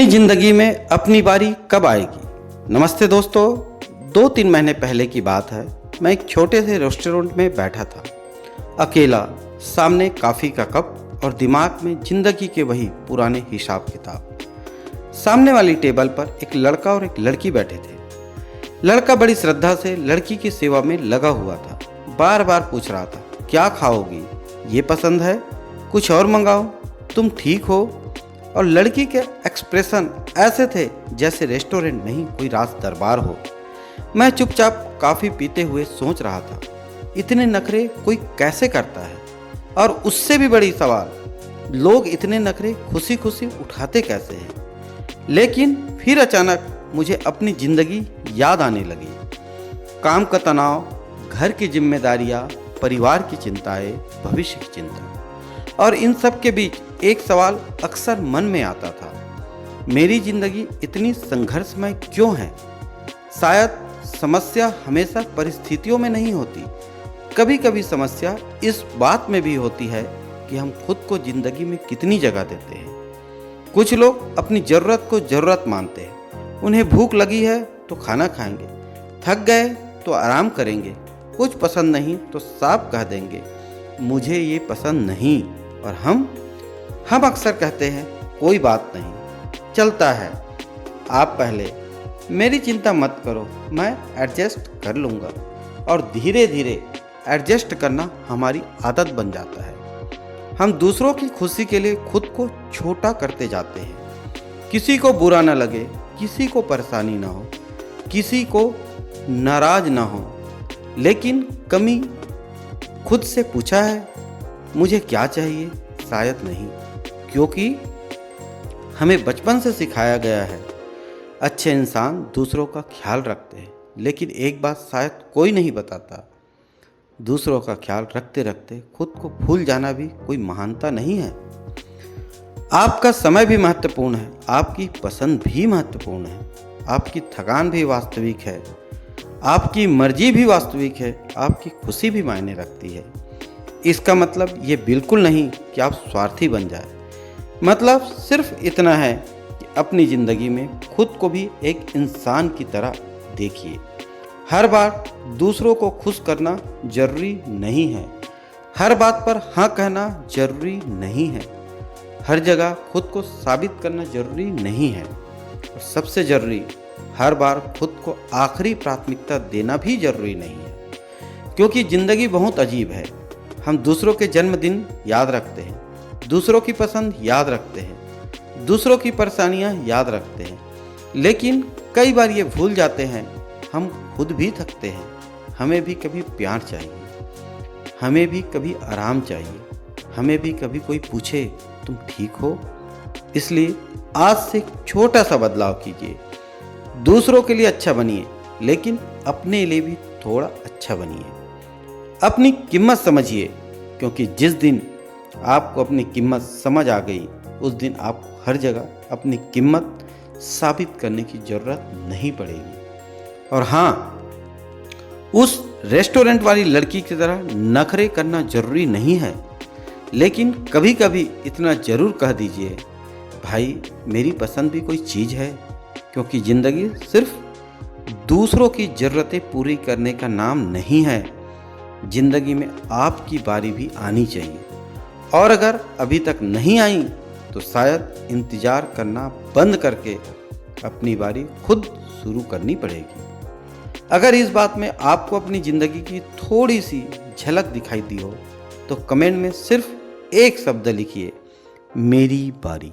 जिंदगी में अपनी बारी कब आएगी। नमस्ते दोस्तों, 2-3 महीने पहले की बात है। मैं एक छोटे से रेस्टोरेंट में बैठा था, अकेला, सामने कॉफ़ी का कप और दिमाग में जिंदगी के वही पुराने हिसाब किताब। सामने वाली टेबल पर एक लड़का और एक लड़की बैठे थे। लड़का बड़ी श्रद्धा से लड़की की सेवा में लगा हुआ था। बार बार पूछ रहा था, क्या खाओगी, ये पसंद है, कुछ और मंगाओ, तुम ठीक हो। और लड़की के एक्सप्रेशन ऐसे थे जैसे रेस्टोरेंट नहीं कोई राज दरबार हो। मैं चुपचाप कॉफ़ी पीते हुए सोच रहा था, इतने नखरे कोई कैसे करता है। और उससे भी बड़ी सवाल, लोग इतने नखरे खुशी खुशी उठाते कैसे हैं। लेकिन फिर अचानक मुझे अपनी ज़िंदगी याद आने लगी। काम का तनाव, घर की जिम्मेदारियाँ, परिवार की चिंताएं, भविष्य की चिंता, और इन सब के बीच एक सवाल अक्सर मन में आता था, मेरी ज़िंदगी इतनी संघर्षमय क्यों है। शायद समस्या हमेशा परिस्थितियों में नहीं होती, कभी कभी समस्या इस बात में भी होती है कि हम खुद को ज़िंदगी में कितनी जगह देते हैं। कुछ लोग अपनी ज़रूरत को ज़रूरत मानते हैं। उन्हें भूख लगी है तो खाना खाएंगे, थक गए तो आराम करेंगे, कुछ पसंद नहीं तो साफ कह देंगे, मुझे ये पसंद नहीं। और हम अक्सर कहते हैं, कोई बात नहीं, चलता है, आप पहले, मेरी चिंता मत करो, मैं एडजस्ट कर लूँगा। और धीरे धीरे एडजस्ट करना हमारी आदत बन जाता है। हम दूसरों की खुशी के लिए खुद को छोटा करते जाते हैं। किसी को बुरा ना लगे, किसी को परेशानी ना हो, किसी को नाराज ना हो। लेकिन कमी खुद से पूछा है, मुझे क्या चाहिए? शायद नहीं, क्योंकि हमें बचपन से सिखाया गया है, अच्छे इंसान दूसरों का ख्याल रखते हैं। लेकिन एक बात शायद कोई नहीं बताता, दूसरों का ख्याल रखते रखते खुद को भूल जाना भी कोई महानता नहीं है। आपका समय भी महत्वपूर्ण है, आपकी पसंद भी महत्वपूर्ण है, आपकी थकान भी वास्तविक है, आपकी मर्जी भी वास्तविक है, आपकी खुशी भी मायने रखती है। इसका मतलब ये बिल्कुल नहीं कि आप स्वार्थी बन जाए। मतलब सिर्फ इतना है कि अपनी ज़िंदगी में खुद को भी एक इंसान की तरह देखिए। हर बार दूसरों को खुश करना जरूरी नहीं है, हर बात पर हाँ कहना जरूरी नहीं है, हर जगह खुद को साबित करना जरूरी नहीं है, और सबसे ज़रूरी, हर बार खुद को आखिरी प्राथमिकता देना भी जरूरी नहीं है। क्योंकि ज़िंदगी बहुत अजीब है। हम दूसरों के जन्मदिन याद रखते हैं, दूसरों की पसंद याद रखते हैं, दूसरों की परेशानियां याद रखते हैं, लेकिन कई बार ये भूल जाते हैं, हम खुद भी थकते हैं, हमें भी कभी प्यार चाहिए, हमें भी कभी आराम चाहिए, हमें भी कभी कोई पूछे, तुम ठीक हो। इसलिए आज से एक छोटा सा बदलाव कीजिए। दूसरों के लिए अच्छा बनिए, लेकिन अपने लिए भी थोड़ा अच्छा बनिए। अपनी कीमत समझिए, क्योंकि जिस दिन आपको अपनी कीमत समझ आ गई, उस दिन आपको हर जगह अपनी कीमत साबित करने की ज़रूरत नहीं पड़ेगी। और हाँ, उस रेस्टोरेंट वाली लड़की की तरह नखरे करना ज़रूरी नहीं है, लेकिन कभी कभी इतना ज़रूर कह दीजिए, भाई मेरी पसंद भी कोई चीज़ है। क्योंकि ज़िंदगी सिर्फ दूसरों की ज़रूरतें पूरी करने का नाम नहीं है। ज़िंदगी में आपकी बारी भी आनी चाहिए, और अगर अभी तक नहीं आई तो शायद इंतज़ार करना बंद करके अपनी बारी खुद शुरू करनी पड़ेगी। अगर इस बात में आपको अपनी ज़िंदगी की थोड़ी सी झलक दिखाई दी हो तो कमेंट में सिर्फ एक शब्द लिखिए, मेरी बारी।